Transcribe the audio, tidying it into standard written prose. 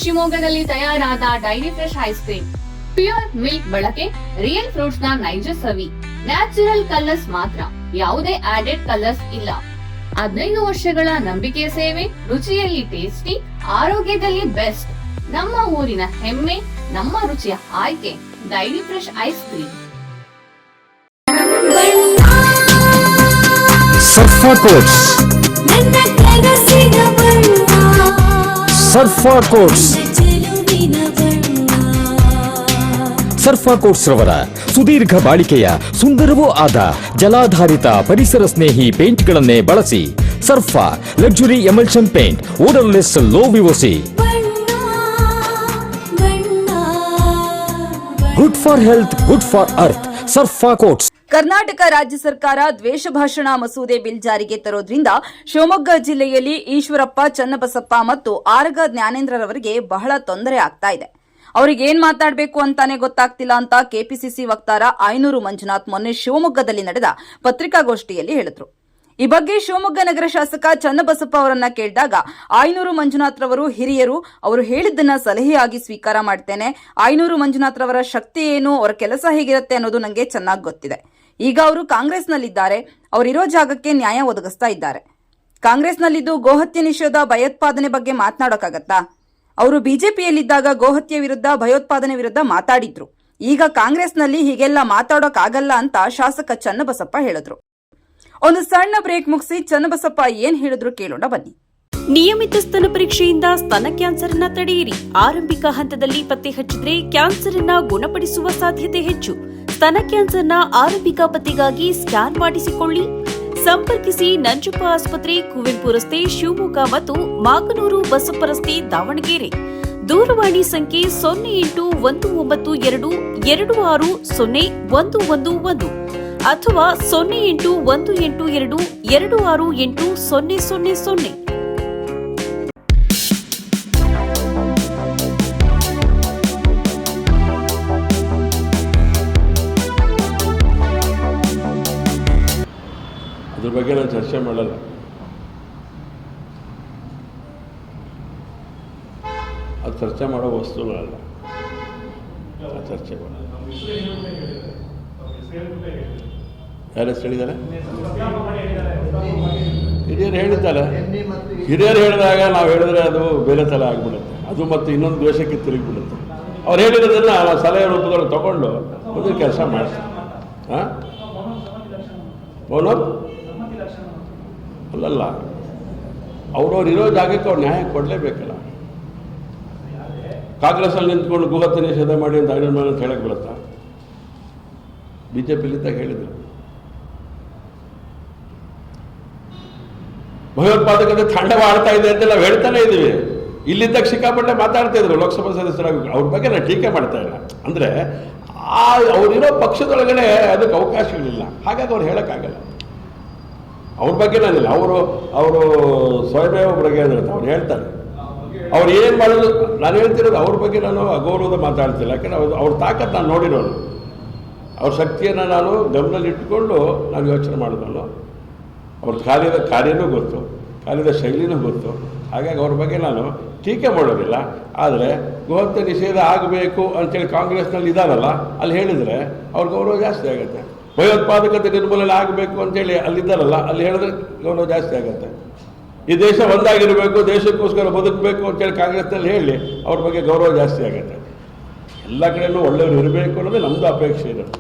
ಶಿವಮೊಗ್ಗದಲ್ಲಿ ತಯಾರಾದ dairy fresh ice cream. Pure milk ಬಳಕೆ, ರಿಯಲ್ ಫ್ರೂಟ್ಸ್ ನ ನೈಜ ಸವಿ, ನ್ಯಾಚುರಲ್ ಕಲರ್ಸ್ ಮಾತ್ರ, ಯಾವುದೇ ಆಡೆಡ್ ಕಲರ್ಸ್ ಇಲ್ಲ. 15 ವರ್ಷಗಳ ನಂಬಿಕೆಯ ಸೇವೆ, ರುಚಿಯಲ್ಲಿ ಟೇಸ್ಟಿ, ಆರೋಗ್ಯದಲ್ಲಿ ಬೆಸ್ಟ್. ನಮ್ಮ ಊರಿನ ಹೆಮ್ಮೆ, ನಮ್ಮ ರುಚಿಯ ಆಯ್ಕೆ dairy fresh ice cream. ಸರ್ಫಾ quotes, ಸರ್ಫಾ quotes, ಸರ್ಫಾ quotes ರವರ ಸುದೀರ್ಘ ಬಾಳಿಕೆಯ ಸುಂದರವೂ ಆದ ಜಲಾಧಾರಿತ ಪರಿಸರ ಸ್ನೇಹಿ ಪೇಂಟ್ಗಳನ್ನೇ ಬಳಸಿ. Surfa luxury emulsion paint, odourless, low VOC, good for health, good for earth. Surfa coats. Karnataka ರಾಜ್ಯ ಸರ್ಕಾರ ದ್ವೇಷ ಭಾಷಣ ಮಸೂದೆ ಬಿಲ್ ಜಾರಿಗೆ ತರೋದ್ರಿಂದ ಶಿವಮೊಗ್ಗ ಜಿಲ್ಲೆಯಲ್ಲಿ ಈಶ್ವರಪ್ಪ, ಚನ್ನಬಸಪ್ಪ ಮತ್ತು ಆರಗ ಜ್ಞಾನೇಂದ್ರರವರಿಗೆ ಬಹಳ ತೊಂದರೆ ಆಗ್ತಾ ಇದೆ. ಅವರಿಗೆ ಏನ್ ಮಾತಾಡಬೇಕು ಅಂತಾನೆ ಗೊತ್ತಾಗ್ತಿಲ್ಲ ಅಂತ ಕೆಪಿಸಿಸಿ ವಕ್ತಾರ ಆಯನೂರು ಮಂಜುನಾಥ್ ಮೊನ್ನೆ ಶಿವಮೊಗ್ಗದಲ್ಲಿ ನಡೆದ ಪತ್ರಿಕಾಗೋಷ್ಠಿಯಲ್ಲಿ ಹೇಳಿದ್ರು. ಈ ಬಗ್ಗೆ ಶಿವಮೊಗ್ಗ ನಗರ ಶಾಸಕ ಚನ್ನಬಸಪ್ಪ ಅವರನ್ನ ಕೇಳಿದಾಗ ಆಯನೂರು ಮಂಜುನಾಥ್ ರವರು ಹಿರಿಯರು, ಅವರು ಹೇಳಿದ್ದನ್ನ ಸಲಹೆಯಾಗಿ ಸ್ವೀಕಾರ ಮಾಡ್ತೇನೆ. ಆಯನೂರು ಮಂಜುನಾಥ್ ರವರ ಶಕ್ತಿ ಏನು, ಅವರ ಕೆಲಸ ಹೇಗಿರುತ್ತೆ ಅನ್ನೋದು ನನಗೆ ಚೆನ್ನಾಗಿ ಗೊತ್ತಿದೆ. ಈಗ ಅವರು ಕಾಂಗ್ರೆಸ್ನಲ್ಲಿದ್ದಾರೆ, ಅವರಿರೋ ಜಾಗಕ್ಕೆ ನ್ಯಾಯ ಒದಗಿಸ್ತಾ ಇದ್ದಾರೆ. ಕಾಂಗ್ರೆಸ್ನಲ್ಲಿದ್ದು ಗೋಹತ್ಯೆ ನಿಷೇಧ, ಭಯೋತ್ಪಾದನೆ ಬಗ್ಗೆ ಮಾತನಾಡೋಕ್ಕಾಗತ್ತಾ? ಅವರು ಬಿಜೆಪಿಯಲ್ಲಿದ್ದಾಗ ಗೋಹತ್ಯೆ ವಿರುದ್ಧ, ಭಯೋತ್ಪಾದನೆ ವಿರುದ್ಧ ಮಾತಾಡಿದ್ರು. ಈಗ ಕಾಂಗ್ರೆಸ್ನಲ್ಲಿ ಹೀಗೆಲ್ಲ ಮಾತಾಡೋಕ್ಕಾಗಲ್ಲ ಅಂತ ಶಾಸಕ ಚನ್ನಬಸಪ್ಪ ಹೇಳಿದ್ರು. ಒಂದು ಸಣ್ಣ ಬ್ರೇಕ್ ಮುಗಿಸಿ ಚನ್ನಬಸಪ್ಪ ಏನ್ ಹೇಳಿದ್ರು ಕೇಳೋಣ ಬನ್ನಿ. ನಿಯಮಿತ ಸ್ತನ ಪರೀಕ್ಷೆಯಿಂದ ಸ್ತನ ಕ್ಯಾನ್ಸರ್ ಅನ್ನ ತಡೆಯಿರಿ. ಆರಂಭಿಕ ಹಂತದಲ್ಲಿ ಪತ್ತೆ ಹಚ್ಚಿದ್ರೆ ಕ್ಯಾನ್ಸರ್ ಅನ್ನ ಗುಣಪಡಿಸುವ ಸಾಧ್ಯತೆ ಹೆಚ್ಚು. ಸ್ತನ ಕ್ಯಾನ್ಸರ್ನ ಆರಂಭಿಕ ಪತ್ತೆಗಾಗಿ ಸ್ಕ್ಯಾನ್ ಮಾಡಿಸಿಕೊಳ್ಳಿ. ಸಂಪರ್ಕಿಸಿ ನಂಜಪ್ಪ ಆಸ್ಪತ್ರೆ, ಕುವೆಂಪು ರಸ್ತೆ, ಶಿವಮೊಗ್ಗ ಮತ್ತು ಮಾಗನೂರು ಬಸಪ್ಪ ರಸ್ತೆ, ದಾವಣಗೆರೆ. ದೂರವಾಣಿ ಸಂಖ್ಯೆ 0819260111 ಅಥವಾ 081822680000. ಅದ್ರ ಬಗ್ಗೆ ನಾನು ಚರ್ಚೆ ಮಾಡಲ್ಲ. ಅದು ಚರ್ಚೆ ಮಾಡೋ ವಸ್ತುಗಳಲ್ಲ, ಚರ್ಚೆ ಮಾಡಲ್ಲ. ಯಾರು ಹೆಸರು ಹೇಳಿದ್ದಾರೆ? ಹಿರಿಯರು ಹೇಳಿದ್ದಾರೆ. ಹಿರಿಯರು ಹೇಳಿದಾಗ ನಾವು ಹೇಳಿದ್ರೆ ಅದು ಬೇರೆ ಥರ ಆಗಿಬಿಡುತ್ತೆ. ಅದು ಮತ್ತು ಇನ್ನೊಂದು ದ್ವೇಷಕ್ಕೆ ತಿರುಗಿಬಿಡುತ್ತೆ. ಅವ್ರು ಹೇಳಿರೋದನ್ನು ನಾವು ಸಲಹೆ ರೂಪದಲ್ಲಿ ತಗೊಂಡು ಒಂದು ಕೆಲಸ ಮಾಡ್ತೀವಿ. ಹಾಂ, ಮೌನ ಅಲ್ಲಲ್ಲ, ಅವ್ರವ್ರು ಇರೋ ಜಾಗಕ್ಕೆ ಅವ್ರು ನ್ಯಾಯ ಕೊಡಲೇಬೇಕಲ್ಲ. ಕಾಂಗ್ರೆಸ್ಸಲ್ಲಿ ನಿಂತ್ಕೊಂಡು ಗೋಹತ್ಯೆ ನಿಷೇಧ ಮಾಡಿ ಅಂತ ಅಂತ ಹೇಳಕ್ಕೆ ಬರುತ್ತಾ? ಬಿ ಜೆ ಪಿಲಿದ್ದಾಗ ಹೇಳಿದ್ರು ಭಯೋತ್ಪಾದಕತೆ ತಾಂಡವಾಡ್ತಾ ಇದೆ ಅಂತ ನಾವು ಹೇಳ್ತಾನೆ ಇದ್ದೀವಿ. ಇಲ್ಲಿದ್ದಾಗ ಸಿಕ್ಕಾಪಟ್ಟೆ ಮಾತಾಡ್ತಾ ಇದ್ರು ಲೋಕಸಭಾ ಸದಸ್ಯರಾಗಿ. ಅವ್ರ ಬಗ್ಗೆ ನಾನು ಟೀಕೆ ಮಾಡ್ತಾ ಇಲ್ಲ. ಅಂದರೆ ಅವರಿರೋ ಪಕ್ಷದೊಳಗಡೆ ಅದಕ್ಕೆ ಅವಕಾಶಗಳಿಲ್ಲ, ಹಾಗಾಗಿ ಅವ್ರು ಹೇಳೋಕ್ಕಾಗಲ್ಲ. ಅವ್ರ ಬಗ್ಗೆ ನಾನಿಲ್ಲ, ಅವರು ಸ್ವಯಮೇವ ಬಗ್ಗೆ ಅಂದ್ರೆ ಅವ್ರು ಹೇಳ್ತಾರೆ. ಅವ್ರು ಏನು ಮಾಡೋದು, ನಾನು ಹೇಳ್ತಿರೋದು ಅವ್ರ ಬಗ್ಗೆ ನಾನು ಅಗೌರವದ ಮಾತಾಡ್ತಿಲ್ಲ. ಯಾಕಂದರೆ ಅವ್ರ ತಾಕತ್ತು ನಾನು ನೋಡಿರೋನು, ಅವ್ರ ಶಕ್ತಿಯನ್ನು ನಾನು ಗಮನದಲ್ಲಿಟ್ಟುಕೊಂಡು ನಾನು ಯೋಚನೆ ಮಾಡಿದನು. ಅವ್ರ ಕಾರ್ಯನೂ ಗೊತ್ತು, ಕಾರ್ಯದ ಶೈಲಿನೂ ಗೊತ್ತು. ಹಾಗಾಗಿ ಅವ್ರ ಬಗ್ಗೆ ನಾನು ಟೀಕೆ ಮಾಡೋದಿಲ್ಲ. ಆದರೆ ಗೋಹತ್ಯೆ ನಿಷೇಧ ಆಗಬೇಕು ಅಂತೇಳಿ ಕಾಂಗ್ರೆಸ್ನಲ್ಲಿ ಇದ್ದಾರಲ್ಲ, ಅಲ್ಲಿ ಹೇಳಿದರೆ ಅವ್ರ ಗೌರವ ಜಾಸ್ತಿ ಆಗುತ್ತೆ. ಭಯೋತ್ಪಾದಕತೆ ನಿರ್ಮೂಲನೆ ಆಗಬೇಕು ಅಂತೇಳಿ ಅಲ್ಲಿದ್ದಾರಲ್ಲ, ಅಲ್ಲಿ ಹೇಳಿದ್ರೆ ಗೌರವ ಜಾಸ್ತಿ ಆಗುತ್ತೆ. ಈ ದೇಶ ಒಂದಾಗಿರಬೇಕು, ದೇಶಕ್ಕೋಸ್ಕರ ಬದುಕಬೇಕು ಅಂತೇಳಿ ಕಾಂಗ್ರೆಸ್ನಲ್ಲಿ ಹೇಳಿ ಅವ್ರ ಬಗ್ಗೆ ಗೌರವ ಜಾಸ್ತಿ ಆಗುತ್ತೆ. ಎಲ್ಲ ಕಡೆಯೂ ಒಳ್ಳೆಯವರು ಇರಬೇಕು ಅನ್ನೋದೇ ನಮ್ಮದು ಅಪೇಕ್ಷೆ ಇರುತ್ತೆ.